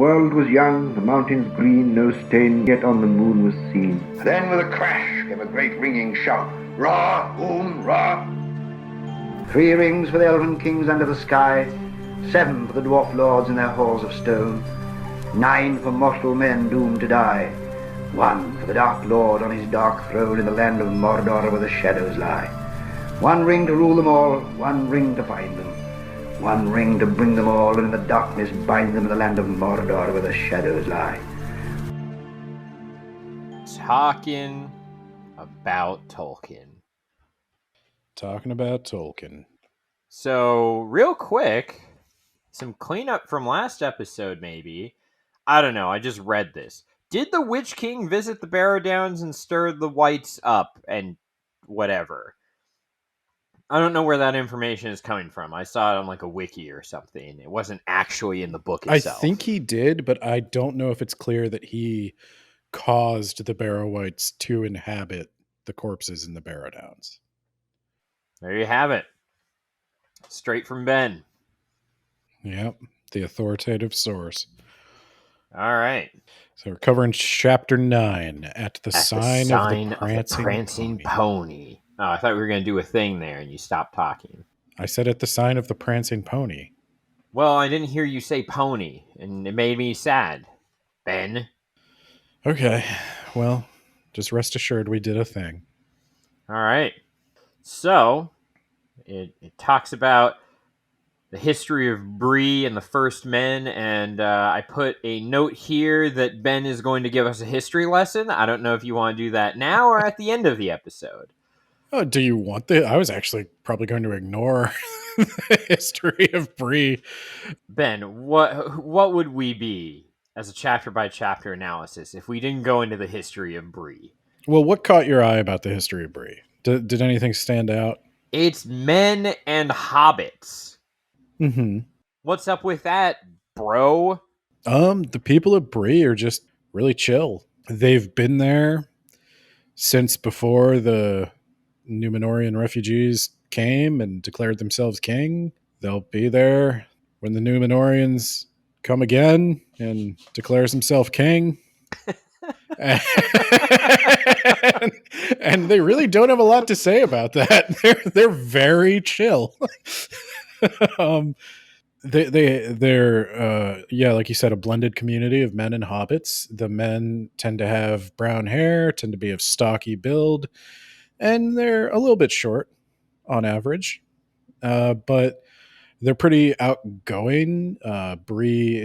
world was young, the mountains green, no stain yet on the moon was seen. Then with a crash came a great ringing shout. Ra, Oom, Ra. 3 rings for the elven kings under the sky, 7 for the dwarf lords in their halls of stone, 9 for mortal men doomed to die, 1 for the dark lord on his dark throne in the land of Mordor where the shadows lie. 1 ring to rule them all, 1 ring to find them, 1 ring to bring them all, and in the darkness bind them in the land of Mordor where the shadows lie. Talking about Tolkien. Talking about Tolkien. So, real quick, some cleanup from last episode, maybe. I don't know, I just read this. Did the Witch King visit the Barrow Downs and stir the whites up and whatever? I don't know where that information is coming from. I saw it on like a wiki or something. It wasn't actually in the book itself. I think he did, but I don't know if it's clear that he caused the Barrow Wights to inhabit the corpses in the Barrow Downs. There you have it. Straight from Ben. Yep, the authoritative source. All right. So we're covering chapter 9 at the sign of the Prancing Pony. Oh, I thought we were going to do a thing there and you stopped talking. I said at the sign of the Prancing Pony. Well, I didn't hear you say pony, and it made me sad. Ben? Okay, well, just rest assured we did a thing. All right. So, it talks about the history of Bree and the First Men, and I put a note here that Ben is going to give us a history lesson. I don't know if you want to do that now or at the end of the episode. Oh, do you want the? I was actually probably going to ignore the history of Bree. Ben, what would we be as a chapter by chapter analysis if we didn't go into the history of Bree? Well, what caught your eye about the history of Bree? Did anything stand out? It's men and hobbits. Mm-hmm. What's up with that, bro? The people of Bree are just really chill. They've been there since before the Númenórean refugees came and declared themselves king. They'll be there when the Númenóreans come again and declares himself king. and they really don't have a lot to say about that. They're very chill. They're like you said, a blended community of men and hobbits. The men tend to have brown hair, tend to be of stocky build, and they're a little bit short on average, but they're pretty outgoing. Bree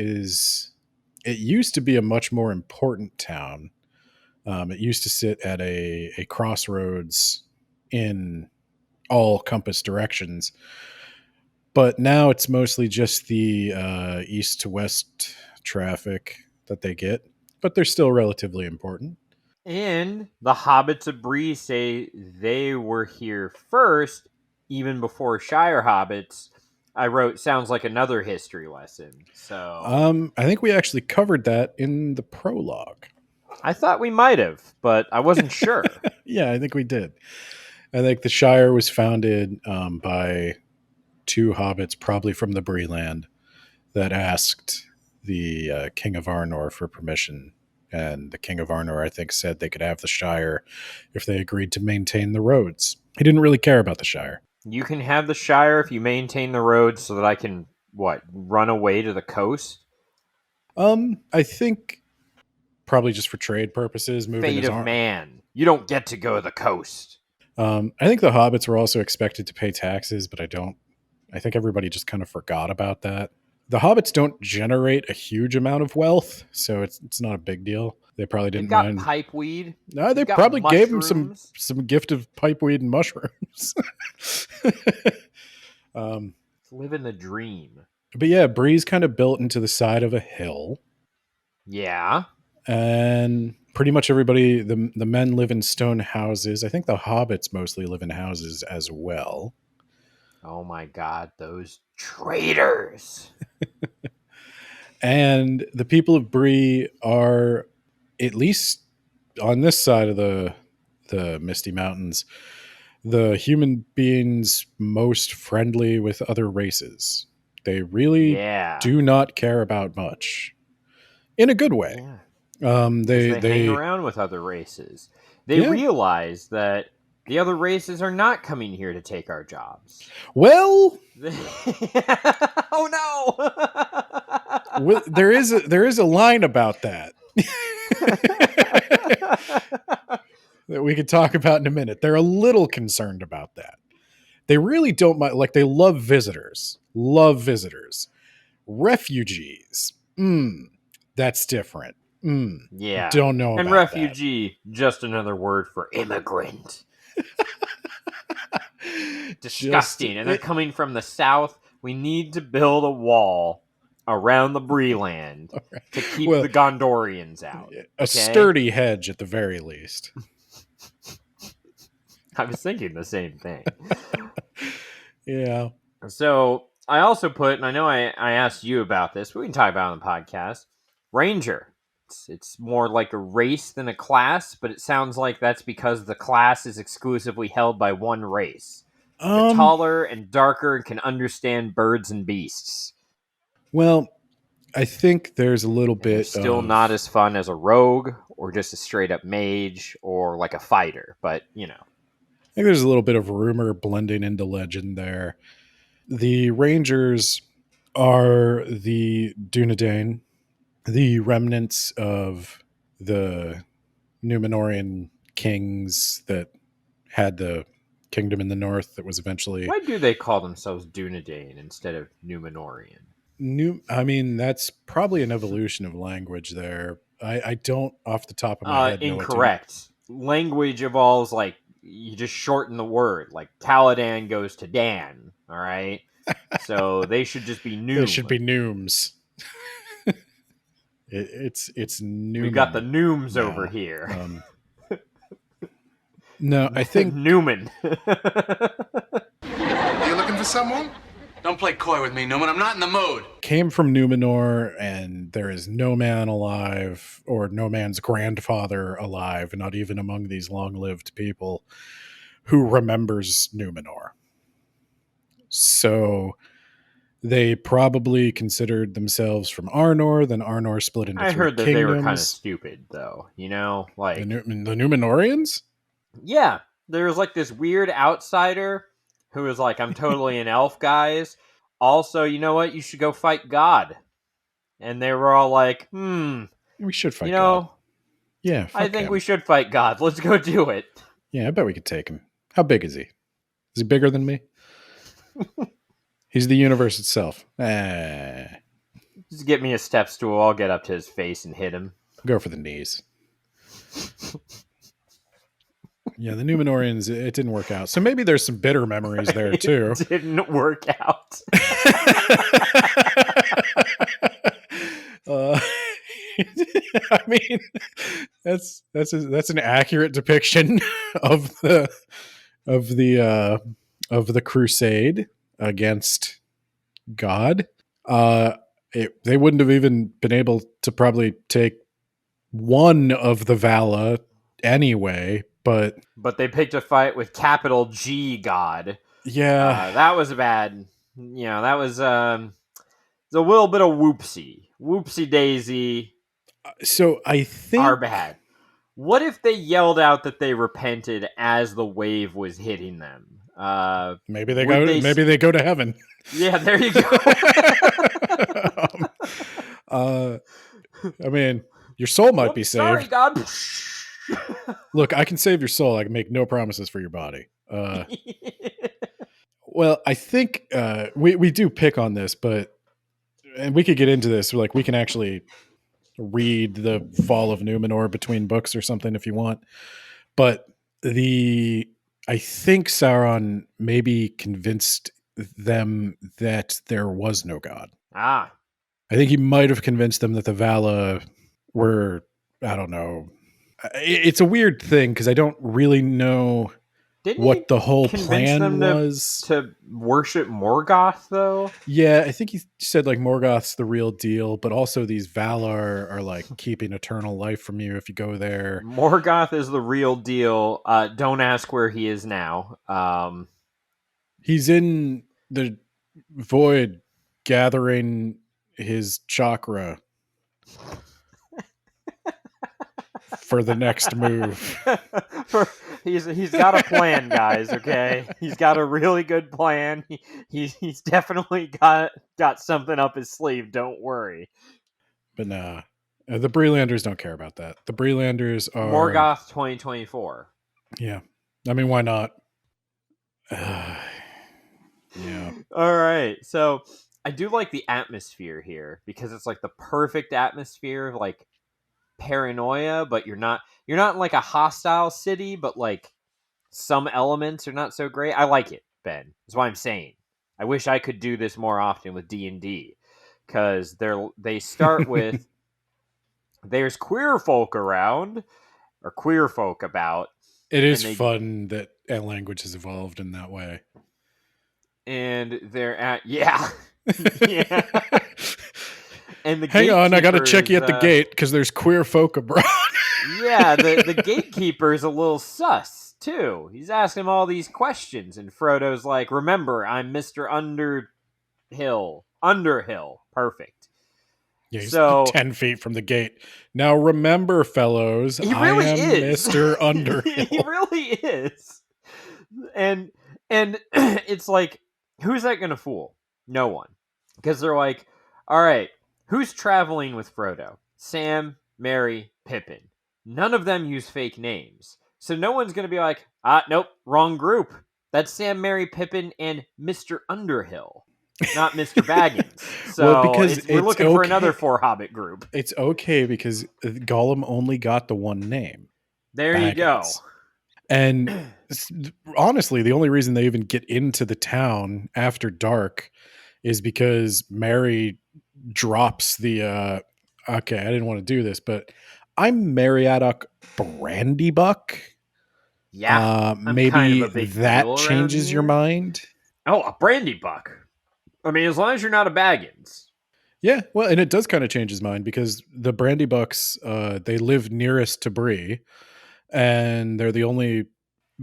it used to be a much more important town. It used to sit at a crossroads in all compass directions, but now it's mostly just the east to west traffic that they get, but they're still relatively important. And the hobbits of Bree say they were here first, even before Shire hobbits. I wrote, sounds like another history lesson. So, I think we actually covered that in the prologue. I thought we might have, but I wasn't sure. Yeah, I think we did. I think the Shire was founded by 2 hobbits, probably from the Bree land, that asked the King of Arnor for permission. And the King of Arnor, I think, said they could have the Shire if they agreed to maintain the roads. He didn't really care about the Shire. You can have the Shire if you maintain the roads so that I can, run away to the coast? I think probably just for trade purposes. Fate of man. You don't get to go to the coast. I think the hobbits were also expected to pay taxes, but I think everybody just kind of forgot about that. The hobbits don't generate a huge amount of wealth, so it's not a big deal. They probably didn't mind pipeweed. No, they probably gave him some gift of pipeweed and mushrooms. Living the dream. But yeah, Bree's kind of built into the side of a hill. Yeah. And pretty much everybody, the men live in stone houses. I think the hobbits mostly live in houses as well. Oh my God, those traitors. And the people of Bree are, at least on this side of the Misty Mountains, the human beings most friendly with other races. They really do not care about much. in a good way. Yeah. They hang around with other races. They Yeah. realize that the other races are not coming here to take our jobs. Well, Oh there is a line about that that we could talk about in a minute. They're a little concerned about that. They really don't mind. Like, they love visitors. Love visitors. Refugees. That's different. Yeah. Don't know And about that. refugee, just another word for immigrant. Disgusting. And they're coming from the south. We need to build a wall around the Bree land to keep the Gondorians out. A sturdy hedge at the very least. I was thinking the same thing. Yeah. So I also put, and I know I asked you about this, but we can talk about it on the podcast, Ranger. It's more like a race than a class, but it sounds like that's because the class is exclusively held by one race. They're taller and darker and can understand birds and beasts. Well, I think there's a little bit still not as fun as a rogue or just a straight up mage or like a fighter, but you know. I think there's a little bit of rumor blending into legend there. The Rangers are the Dunedain, the remnants of the Númenórean kings that had the kingdom in the north that was eventually... Why do they call themselves Dunedain instead of Númenórean? I mean, that's probably an evolution of language there. I don't, off the top of my head, know incorrect. Language evolves, like, you just shorten the word. Like, Caladan goes to Dan, all right? So they should just be Noom. They should be Nooms. It's Newman. We got the Nooms over here. No, I think... Newman. Are you looking for someone? Don't play coy with me, Newman. I'm not in the mood. Came from Númenor, and there is no man alive, or no man's grandfather alive, not even among these long-lived people, who remembers Númenor. So they probably considered themselves from Arnor, then Arnor split into three I heard that kingdoms. they were kind of stupid, though. You know, like... The Númenóreans? Yeah. There was like this weird outsider who was like, I'm totally an elf, guys. Also, you know what? You should go fight God. And they were all like, we should fight God. Know, yeah, I think we should fight God. Let's go do it. Yeah, I bet we could take him. How big is he? Is he bigger than me? He's the universe itself. Just get me a step stool. I'll get up to his face and hit him. Go for the knees. Yeah, the Númenóreans, it didn't work out. So maybe there's some bitter memories there, too. It didn't work out. I mean, that's an accurate depiction of the crusade against God. They wouldn't have even been able to probably take one of the Vala anyway, but they picked a fight with capital G God. Yeah, that was a bad. You know, that was a little bit of whoopsie daisy. So I think are bad. What if they yelled out that they repented as the wave was hitting them? Maybe they go to heaven. Yeah, there you go. I mean, your soul might be saved. Sorry, God. Look, I can save your soul. I can make no promises for your body. Well, I think we do pick on this, and we could get into this. Like, we can actually read the Fall of Númenor between books or something if you want. But I think Sauron maybe convinced them that there was no God. I think he might have convinced them that the Vala were, I don't know. It's a weird thing because I don't really know what the whole plan was. To worship Morgoth, though? Yeah, I think he said like Morgoth's the real deal, but also these Valar are like keeping eternal life from you if you go there. Morgoth is the real deal. Don't ask where he is now. He's in the void gathering his chakra. for the next move. He's got a plan, guys. Okay, he's got a really good plan. He's definitely got something up his sleeve. Don't worry. But nah, the Breelanders don't care about that. The Breelanders are Morgoth 2024. Yeah, I mean, why not? Yeah. All right. So I do like the atmosphere here because it's like the perfect atmosphere of like paranoia, but you're not in like a hostile city, but like some elements are not so great. I like it, Ben. That's why I'm saying. I wish I could do this more often with D&D because they start with there's queer folk around or queer folk about. It is fun that language has evolved in that way. And they're at yeah. Yeah. And the hang on, I gotta check you at the gate because there's queer folk abroad. Yeah, the gatekeeper is a little sus too. He's asking him all these questions, and Frodo's like, "Remember, I'm Mr. Underhill. Perfect." Yeah, he's so 10 feet from the gate. Now remember, fellows, he really I am is. Mr. Underhill. He really is. And it's like, who's that going to fool? No one. Because they're like, all right, who's traveling with Frodo? Sam, Merry, Pippin. None of them use fake names. So no one's going to be like, nope, wrong group. That's Sam, Merry, Pippin, and Mr. Underhill. Not Mr. Baggins. So well, because we're looking for another 4 Hobbit group. It's okay because Gollum only got the one name. There Baggins. You go. And honestly, the only reason they even get into the town after dark is because Merry drops the, okay, I didn't want to do this, but I'm Meriadoc Brandybuck. Yeah. Maybe kind of that changes your mind. Oh, a Brandybuck. I mean, as long as you're not a Baggins. Yeah, well, and it does kind of change his mind because the Brandybucks, they live nearest to Bree, and they're the only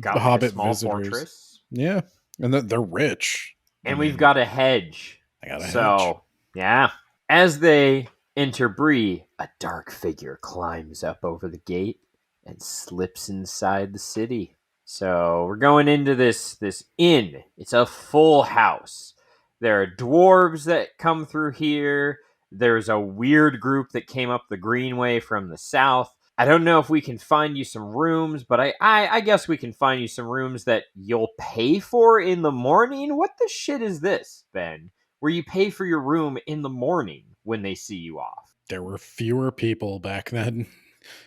Hobbit visitors. Fortress. Yeah, and they're rich. And we've got a hedge. I got a hedge. Yeah. As they enter Bree, a dark figure climbs up over the gate and slips inside the city. So we're going into this inn. It's a full house. There are dwarves that come through here. There's a weird group that came up the Greenway from the south. I don't know if we can find you some rooms, but I guess we can find you some rooms that you'll pay for in the morning. What the shit is this, Ben? Where you pay for your room in the morning when they see you off? There were fewer people back then.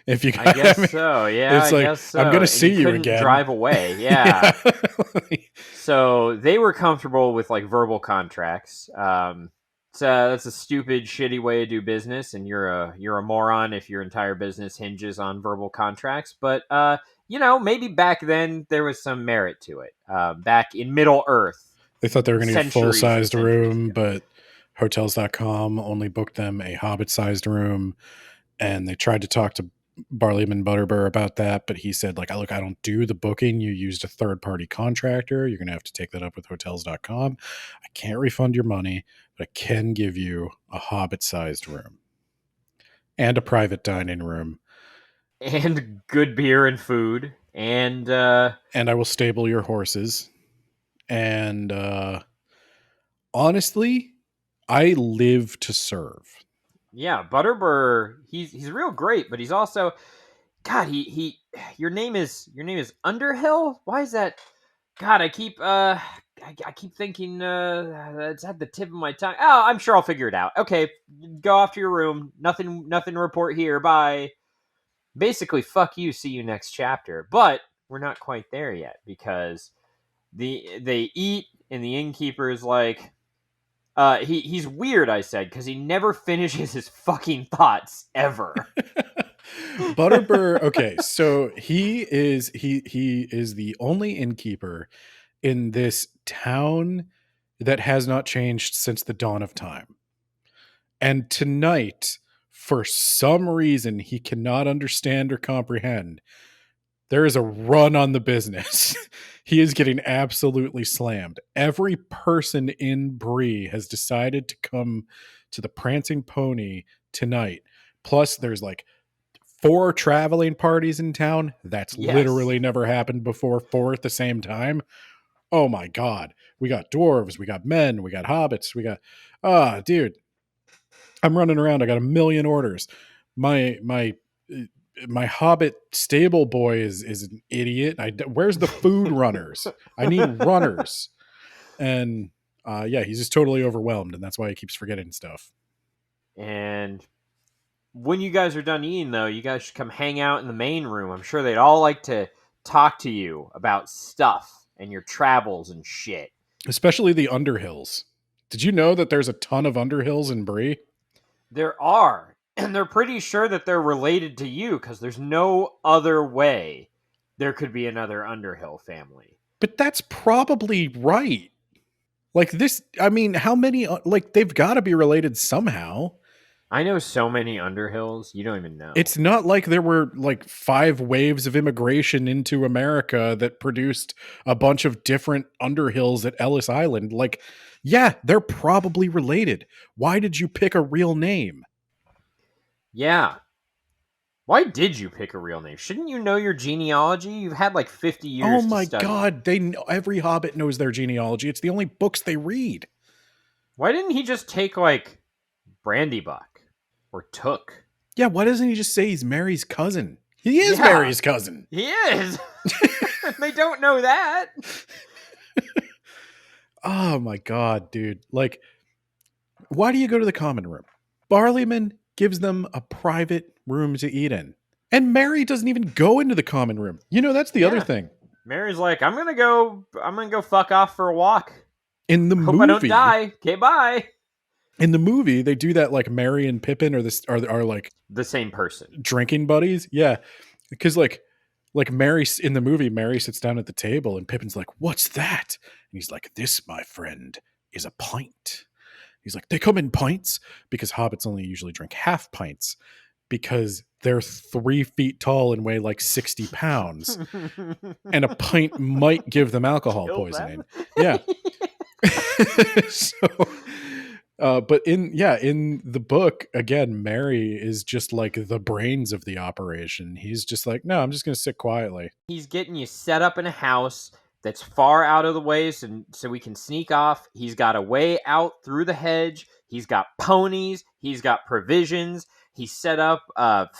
If you, I guess so. Yeah, it's like, I guess so. I'm going to see you again. Drive away. Yeah. So they were comfortable with like verbal contracts. That's a stupid, shitty way to do business, and you're a moron if your entire business hinges on verbal contracts. But maybe back then there was some merit to it. Back in Middle Earth, they thought they were going to get a full-sized room, but Hotels.com only booked them a Hobbit-sized room, and they tried to talk to Barleyman Butterbur about that, but he said, like, look, I don't do the booking. You used a third-party contractor. You're going to have to take that up with Hotels.com. I can't refund your money, but I can give you a Hobbit-sized room and a private dining room. And good beer and food. And I will stable your horses. And honestly, I live to serve. Yeah, Butterbur, he's real great, but he's also, God, your name is Underhill? Why is that? God, I keep thinking it's at the tip of my tongue. Oh, I'm sure I'll figure it out. Okay, go off to your room. Nothing to report here. Bye. Basically, fuck you. See you next chapter. But we're not quite there yet because they eat and the innkeeper is like, he's weird, I said, because he never finishes his fucking thoughts ever. Butterbur, okay, so he is the only innkeeper in this town that has not changed since the dawn of time. And tonight, for some reason he cannot understand or comprehend, there is a run on the business. He is getting absolutely slammed. Every person in Bree has decided to come to the Prancing Pony tonight. Plus, there's like 4 traveling parties in town. That's Yes. literally never happened before. 4 at the same time. Oh my God. We got dwarves, we got men, we got hobbits, we got, dude, I'm running around. I got a million orders. My hobbit stable boy is an idiot. Where's the food runners? I need runners. And yeah, he's just totally overwhelmed, and that's why he keeps forgetting stuff. And when you guys are done eating, though, you guys should come hang out in the main room. I'm sure they'd all like to talk to you about stuff and your travels and shit. Especially the Underhills. Did you know that there's a ton of Underhills in Bree? There are, and they're pretty sure that they're related to you because there's no other way there could be another Underhill family. But that's probably right. Like this, I mean, how many, like, they've got to be related somehow. I know so many Underhills, you don't even know. It's not like there were like 5 waves of immigration into America that produced a bunch of different Underhills at Ellis Island. Like, yeah, they're probably related. Why did you pick a real name? Yeah. Why did you pick a real name? Shouldn't you know your genealogy? You've had like 50 years Oh my to study. God, they know, every Hobbit knows their genealogy. It's the only books they read. Why didn't he just take like Brandybuck or Took? Yeah, why doesn't he just say he's Mary's cousin? He is Mary's cousin. He is. They don't know that. Oh my God, dude. Like, why do you go to the common room? Barleyman gives them a private room to eat in. And Mary doesn't even go into the common room. You know, that's the other thing. Mary's like, I'm gonna go fuck off for a walk. In the Hope movie, I don't die. Okay, bye. In the movie, they do that like Mary and Pippin are like The same person. drinking buddies. Yeah. Because like Mary in the movie, Mary sits down at the table and Pippin's like, "What's that?" And he's like, "This, my friend, is a pint." He's like, "They come in pints," because hobbits only usually drink half pints because they're 3 feet tall and weigh like 60 pounds. And a pint might give them alcohol poisoning. Yeah. So, but in the book, again, Mary is just like the brains of the operation. He's just like, no, I'm just going to sit quietly. He's getting you set up in a house that's far out of the way so we can sneak off. He's got a way out through the hedge. He's got ponies. He's got provisions. He's set up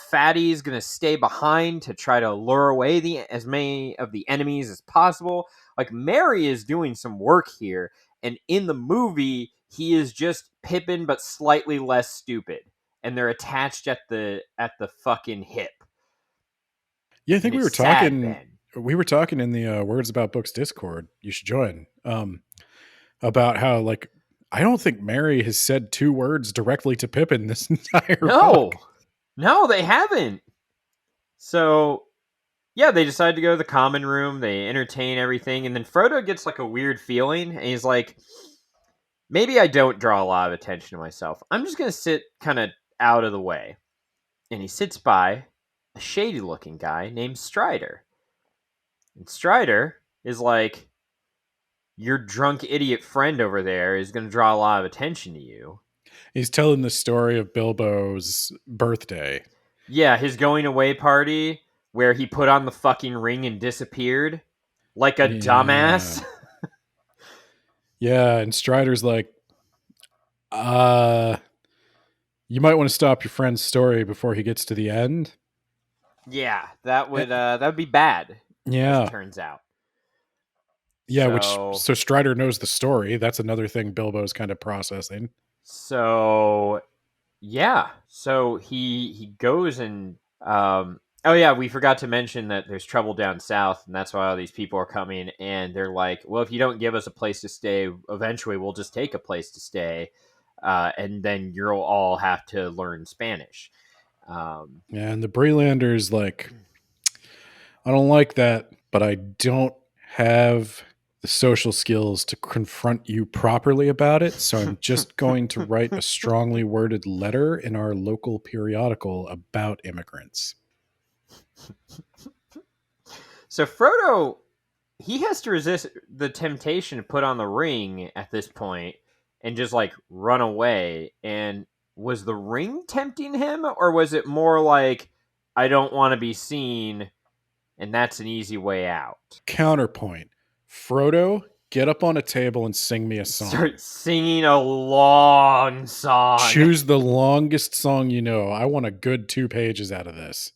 Fatty's going to stay behind to try to lure away as many of the enemies as possible. Like, Mary is doing some work here. And in the movie, he is just Pippin, but slightly less stupid. And they're attached at the fucking hip. Yeah, I think And we were it's sad, talking. Ben. We were talking in the Words About Books Discord. You should join. About how, like, I don't think Mary has said 2 words directly to Pippin this entire book. No, they haven't. So, yeah, they decide to go to the common room. They entertain everything. And then Frodo gets like a weird feeling. And he's like, maybe I don't draw a lot of attention to myself. I'm just going to sit kind of out of the way. And he sits by a shady looking guy named Strider. And Strider is like, your drunk idiot friend over there is going to draw a lot of attention to you. He's telling the story of Bilbo's birthday. Yeah, his going away party where he put on the fucking ring and disappeared like a dumbass. Yeah, and Strider's like, you might want to stop your friend's story before he gets to the end. Yeah, that would be bad. Yeah, as it turns out. Yeah, so Strider knows the story. That's another thing Bilbo's kind of processing. So yeah, so he goes and oh yeah, we forgot to mention that there's trouble down south, and that's why all these people are coming. And they're like, well, if you don't give us a place to stay, eventually we'll just take a place to stay, and then you'll all have to learn Spanish. Yeah, and the Breelanders like, I don't like that, but I don't have the social skills to confront you properly about it, so I'm just going to write a strongly worded letter in our local periodical about immigrants. So Frodo, he has to resist the temptation to put on the ring at this point and just like run away. And was the ring tempting him, or was it more like I don't want to be seen, and that's an easy way out. Counterpoint. Frodo, get up on a table and sing me a song. Start singing a long song. Choose the longest song you know. I want a good 2 pages out of this.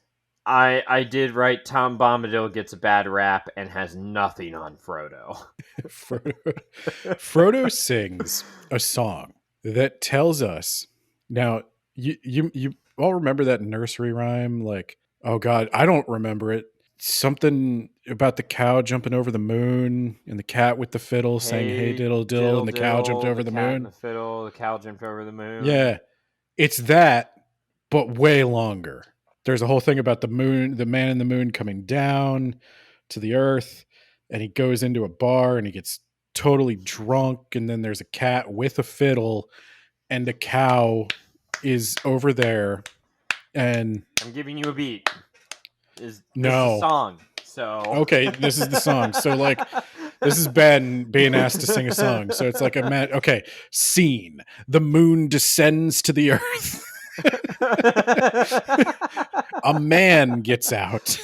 I did write Tom Bombadil gets a bad rap and has nothing on Frodo. Frodo sings a song that tells us. Now, you all remember that nursery rhyme? Like, oh God, I don't remember it. Something about the cow jumping over the moon and the cat with the fiddle saying, "Hey diddle diddle," and the cow jumped over the moon. The fiddle, the cow jumped over the moon. Yeah, it's that, but way longer. There's a whole thing about the moon, the man in the moon coming down to the earth, and he goes into a bar and he gets totally drunk, and then there's a cat with a fiddle, and the cow is over there, and I'm giving you a beat. This is no a song. So okay, this is the song. So like, this is Ben being asked to sing a song. So it's like okay, scene: the moon descends to the earth. A man gets out.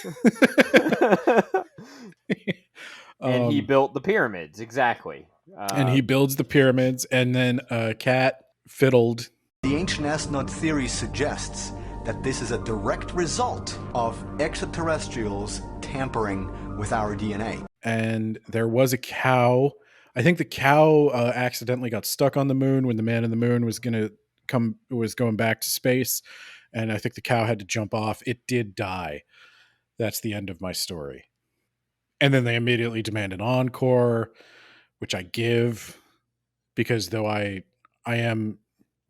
And he built the pyramids, exactly. And he builds the pyramids, and then a cat fiddled. The ancient astronaut theory suggests that this is a direct result of extraterrestrials tampering with our DNA. And there was a cow. I think the cow accidentally got stuck on the moon when the man in the moon was going back to space, and I think the cow had to jump off. It did die. That's the end of my story. And then they immediately demand an encore, which I give, because though I am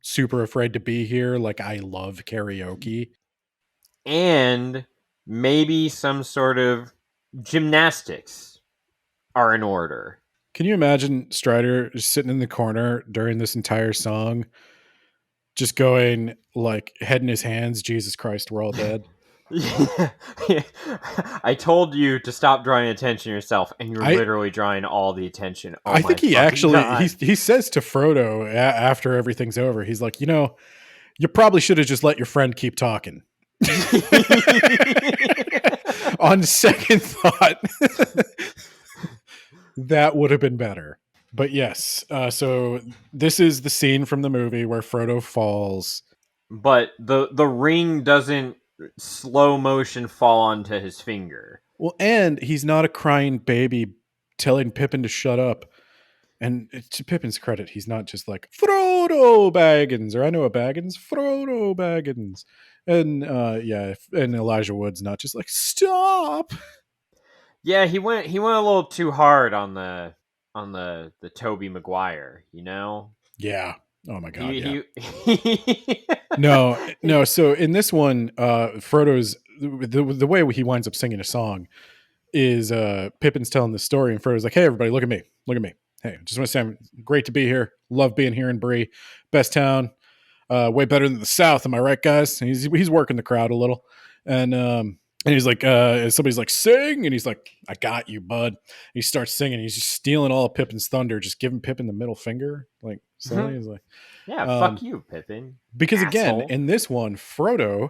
super afraid to be here, like I love karaoke. And maybe some sort of gymnastics are in order. Can you imagine Strider just sitting in the corner during this entire song, just going like head in his hands, Jesus Christ, we're all dead? I told you to stop drawing attention to yourself, and you're literally drawing all the attention. Oh, I think he actually he says to Frodo after everything's over, he's like, you probably should have just let your friend keep talking. On second thought, that would have been better. But yes, so this is the scene from the movie where Frodo falls. But the ring doesn't slow motion fall onto his finger. Well, and he's not a crying baby telling Pippin to shut up. And to Pippin's credit, he's not just like, Frodo Baggins, or I know a Baggins, Frodo Baggins. And and Elijah Wood's not just like, stop. Yeah, he went a little too hard on the Tobey Maguire, Yeah. Oh my God. He No. So in this one, Frodo's the way he winds up singing a song is Pippin's telling the story, and Frodo's like, "Hey, everybody, look at me. Hey, just want to say I'm great to be here. Love being here in Bree, best town, way better than the South. Am I right, guys?" And he's working the crowd a little, and he's like, somebody's like, "Sing," and he's like, "I got you, bud." He starts singing. He's just stealing all of Pippin's thunder, just giving Pippin the middle finger, like silly. He's like, "Yeah, fuck you, Pippin." Because asshole. Again, in this one, Frodo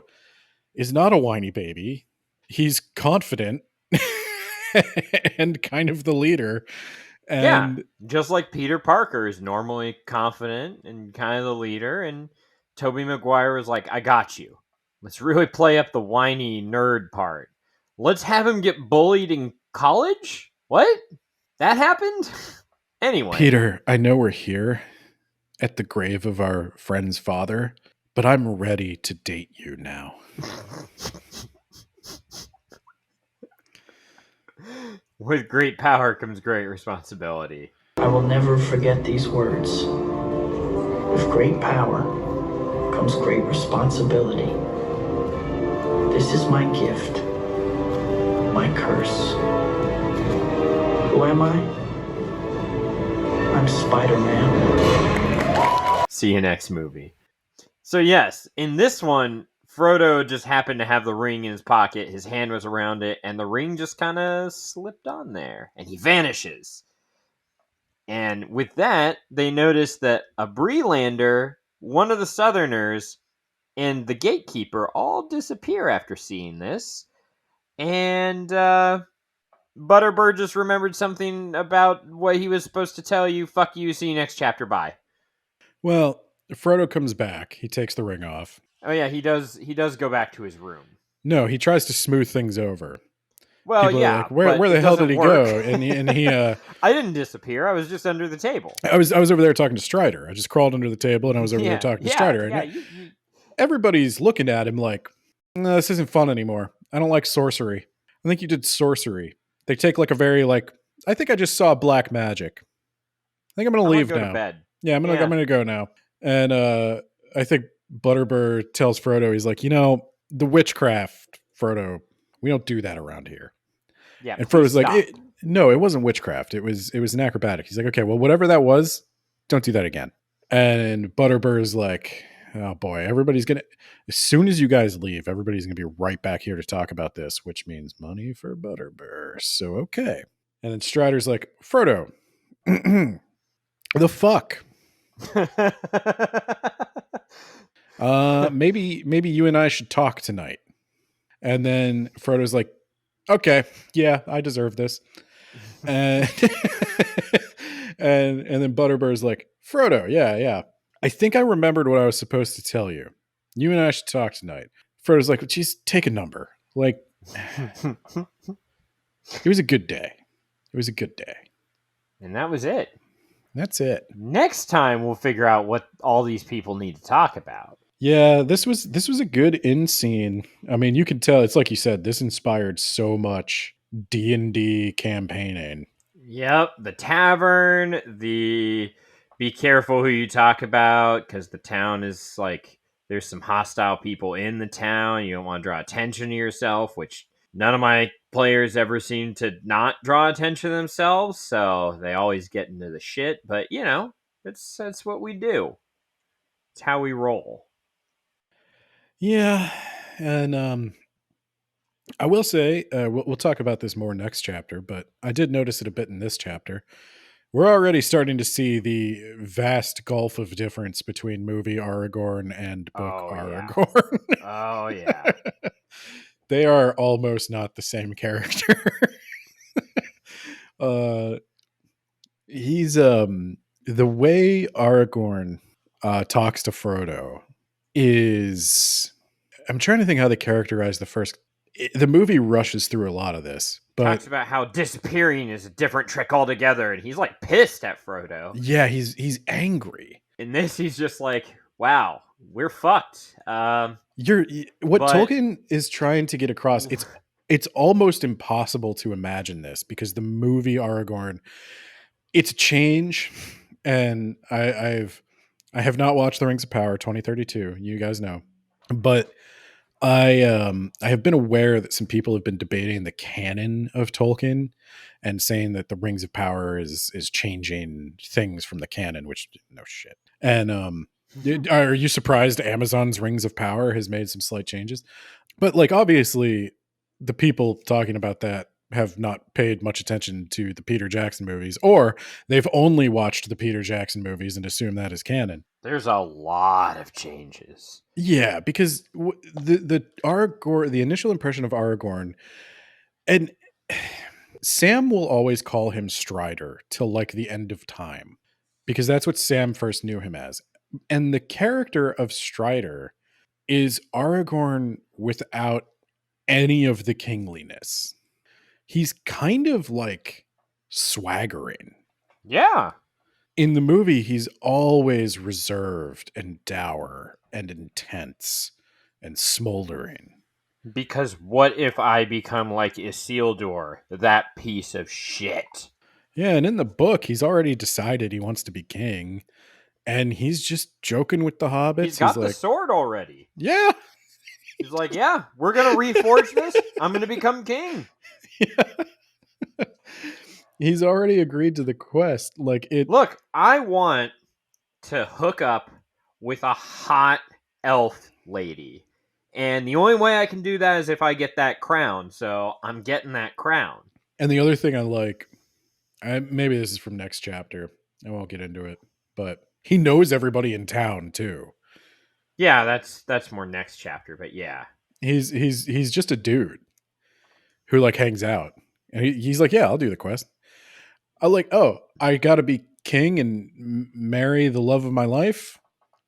is not a whiny baby. He's confident and kind of the leader. And just like Peter Parker is normally confident and kind of the leader, and Tobey Maguire is like, "I got you. Let's really play up the whiny nerd part. Let's have him get bullied in college? What? That happened?" Anyway. Peter, I know we're here at the grave of our friend's father, but I'm ready to date you now. With great power comes great responsibility. I will never forget these words. With great power comes great responsibility. This is my gift, my curse. Who am I? I'm Spider-Man. See you next movie. So yes, in this one, Frodo just happened to have the ring in his pocket. His hand was around it, and the ring just kind of slipped on there, and he vanishes. And with that, they noticed that a Breelander, one of the Southerners, and the gatekeeper all disappear after seeing this. And Butterbird just remembered something about what he was supposed to tell you. Fuck you, see you next chapter, bye. Well, Frodo comes back. He takes the ring off. Oh yeah, he does go back to his room. No, he tries to smooth things over. Well, People are yeah, like, where the hell did he go? And he I didn't disappear. I was just under the table. I was over there talking to Strider. I just crawled under the table and I was over there talking to Strider. And everybody's looking at him like, no, this isn't fun anymore. I don't like sorcery. I think you did sorcery. They take like a very like, I think I just saw black magic. I think I'm going to leave now. To bed. Yeah, I'm going to go now. And I think Butterbird tells Frodo, he's like, the witchcraft, Frodo, we don't do that around here. Yeah, and Frodo's like, no, it wasn't witchcraft. It was an acrobatic. He's like, okay, well, whatever that was, don't do that again. And Butterbird's like, oh boy, everybody's going to, as soon as you guys leave, everybody's going to be right back here to talk about this, which means money for Butterbird. So, okay. And then Strider's like, Frodo, the fuck? Maybe you and I should talk tonight. And then Frodo's like, okay, yeah, I deserve this. And and then Butterbird's like, Frodo, yeah. I think I remembered what I was supposed to tell you. You and I should talk tonight. Frodo's like, geez, take a number. Like, it was a good day. It was a good day. And that was it. That's it. Next time we'll figure out what all these people need to talk about. Yeah, this was a good in scene. I mean, you can tell, it's like you said, this inspired so much D&D campaigning. Yep, the tavern, the be careful who you talk about, because the town is like, there's some hostile people in the town. You don't want to draw attention to yourself, which none of my players ever seem to not draw attention to themselves, so they always get into the shit. But, that's what we do. It's how we roll. Yeah, and I will say, we'll talk about this more next chapter, but I did notice it a bit in this chapter. We're already starting to see the vast gulf of difference between movie Aragorn and book Aragorn. Yeah. Oh, yeah. They are almost not the same character. He's the way Aragorn talks to Frodo is, I'm trying to think how they characterize the movie rushes through a lot of this, but talks about how disappearing is a different trick altogether, and he's like pissed at Frodo. Yeah, he's angry. In this, he's just like, wow, we're fucked. Tolkien is trying to get across, it's almost impossible to imagine this, because the movie Aragorn, it's a change, and I have not watched The Rings of Power 2032, you guys know, but I have been aware that some people have been debating the canon of Tolkien and saying that the Rings of Power is changing things from the canon, which no shit. And are you surprised Amazon's Rings of Power has made some slight changes? But like, obviously the people talking about that have not paid much attention to the Peter Jackson movies, or they've only watched the Peter Jackson movies and assume that is canon. There's a lot of changes. Yeah, because the Aragorn, the initial impression of Aragorn, and Sam will always call him Strider till like the end of time, because that's what Sam first knew him as. And the character of Strider is Aragorn without any of the kingliness. He's kind of like swaggering. Yeah. In the movie, he's always reserved and dour and intense and smoldering. Because what if I become like Isildur, that piece of shit? Yeah, and in the book, he's already decided he wants to be king, and he's just joking with the hobbits. He's got the sword already. Yeah. He's like, yeah, we're going to reforge this. I'm going to become king. Yeah. He's already agreed to the quest. Look, I want to hook up with a hot elf lady. And the only way I can do that is if I get that crown. So I'm getting that crown. And the other thing I like, maybe this is from next chapter. I won't get into it. But he knows everybody in town, too. Yeah, that's more next chapter, but yeah. He's just a dude who like hangs out, and he's like, yeah, I'll do the quest. I'm like, oh, I got to be king and marry the love of my life.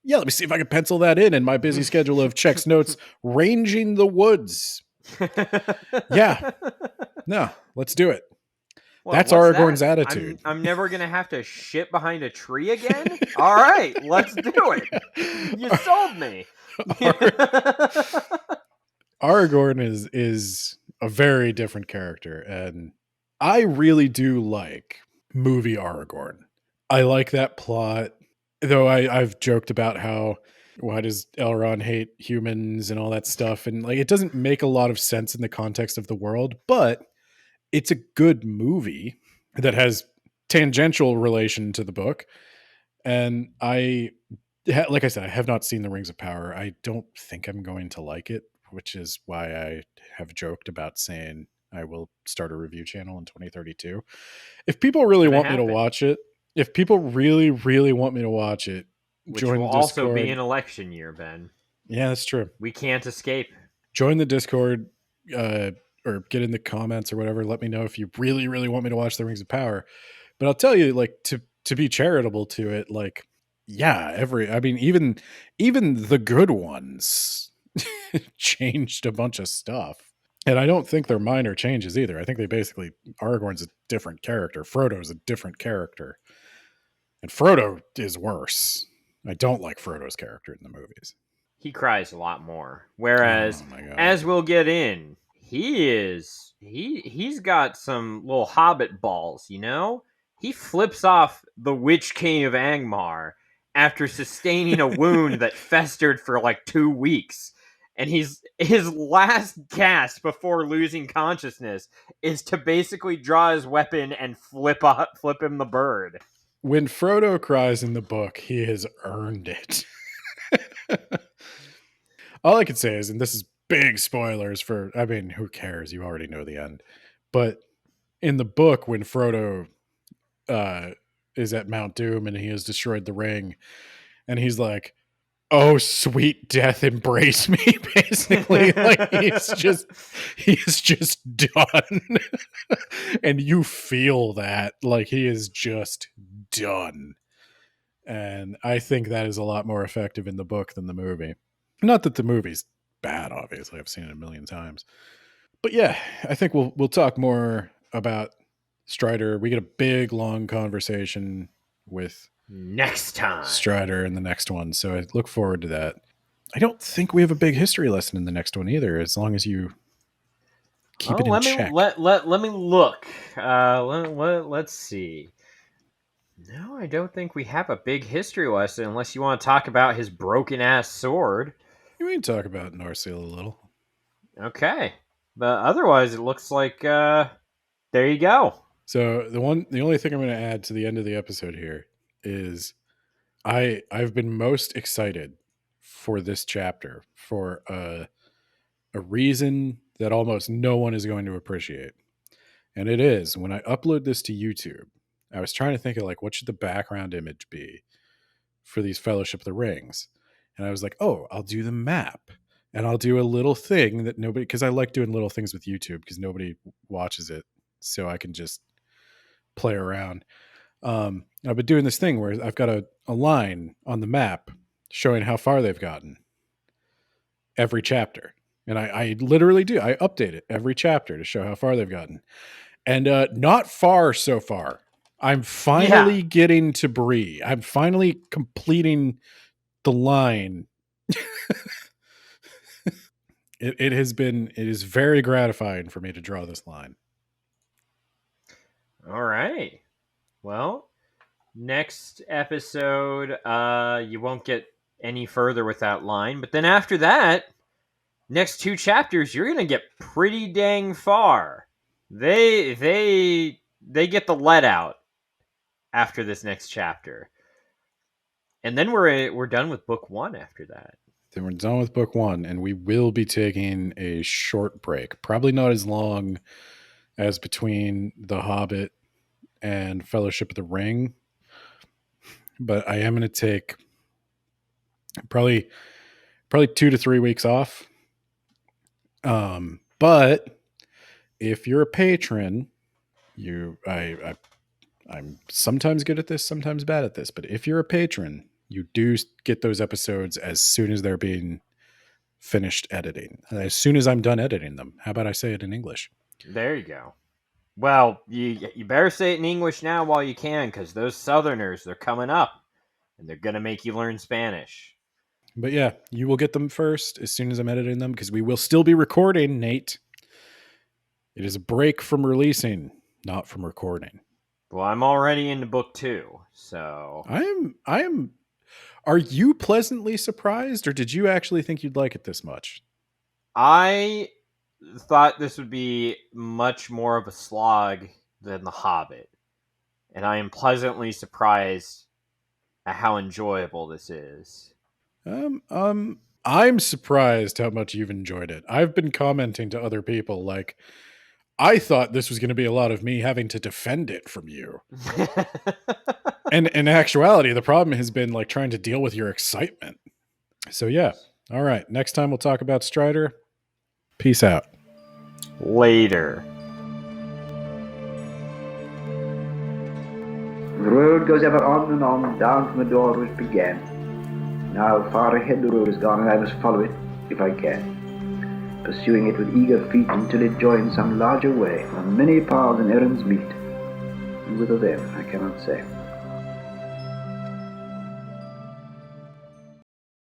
Yeah, let me see if I can pencil that in my busy schedule of checks notes, ranging the woods. Yeah, no, let's do it. That's what's Aragorn's that? attitude. I'm never gonna have to shit behind a tree again. All right, let's do it. You sold me. Aragorn is a very different character, and I really do like movie Aragorn. I like that plot, though I've joked about how why does Elrond hate humans and all that stuff, and like it doesn't make a lot of sense in the context of the world, but it's a good movie that has tangential relation to the book. And like I said, I have not seen the Rings of Power. I don't think I'm going to like it, which is why I have joked about saying I will start a review channel in 2032. If people really want me to watch it, if people really, really want me to watch it, which join will the Discord. Also be an election year, Ben. Yeah, that's true. We can't escape. Join the Discord, or get in the comments or whatever. Let me know if you really, really want me to watch the Rings of Power. But I'll tell you, like, to be charitable to it, like, yeah, even the good ones changed a bunch of stuff. And I don't think they're minor changes either. I think they basically, Aragorn's a different character. Frodo's a different character. And Frodo is worse. I don't like Frodo's character in the movies. He cries a lot more. Whereas, as we'll get in, he's got some little hobbit balls, you know? He flips off the Witch King of Angmar after sustaining a wound that festered for like 2 weeks. And his last cast before losing consciousness is to basically draw his weapon and flip him the bird. When Frodo cries in the book, he has earned it. All I can say is, and this is big spoilers for, I mean, who cares? You already know the end. But in the book, when Frodo is at Mount Doom and he has destroyed the ring, and he's like, oh, sweet death, embrace me, basically. Like, he's just done. And you feel that, like, he is just done. And I think that is a lot more effective in the book than the movie. Not that the movie's bad, obviously. I've seen it a million times. But yeah, I think we'll talk more about Strider. We get a big, long conversation with next time Strider in the next one. So I look forward to that. I don't think we have a big history lesson in the next one either, as long as you keep it in check. Let me look. Let's see. No, I don't think we have a big history lesson unless you want to talk about his broken ass sword. You can talk about Narsil a little. Okay. But otherwise, it looks like there you go. So the only thing I'm going to add to the end of the episode here is I've been most excited for this chapter for a reason that almost no one is going to appreciate. And it is, when I upload this to YouTube, I was trying to think of like, what should the background image be for these Fellowship of the Rings? And I was like, oh, I'll do the map. And I'll do a little thing that nobody, because I like doing little things with YouTube because nobody watches it. So I can just play around. I've been doing this thing where I've got a line on the map showing how far they've gotten every chapter. And I literally do. I update it every chapter to show how far they've gotten. And not far so far. I'm finally getting to Bree. I'm finally completing the line. It is very gratifying for me to draw this line. All right. Well, next episode, you won't get any further with that line. But then after that, next 2 chapters, you're going to get pretty dang far. They get the let out after this next chapter. And then we're done with book 1 after that. Then we're done with book 1, and we will be taking a short break. Probably not as long as between The Hobbit and Fellowship of the Ring. But I am going to take probably probably 2 to 3 weeks off. But if you're a patron, I'm sometimes good at this, sometimes bad at this, but if you're a patron, you do get those episodes as soon as they're being finished editing. As soon as I'm done editing them. How about I say it in English? There you go. Well, you better say it in English now while you can, because those Southerners, they're coming up, and they're going to make you learn Spanish. But yeah, you will get them first as soon as I'm editing them, because we will still be recording, Nate. It is a break from releasing, not from recording. Well, I'm already into book 2, so... I am... Are you pleasantly surprised, or did you actually think you'd like it this much? I thought this would be much more of a slog than The Hobbit, and I am pleasantly surprised at how enjoyable this is. I'm surprised how much you've enjoyed it. I've been commenting to other people, like, I thought this was going to be a lot of me having to defend it from you. And in actuality, the problem has been like trying to deal with your excitement. So yeah. All right. Next time we'll talk about Strider. Peace out. Later. The road goes ever on and on, down from the door which began. Now far ahead the road is gone, and I must follow it, if I can, pursuing it with eager feet until it joins some larger way, where many paths and errands meet. And whither then, I cannot say.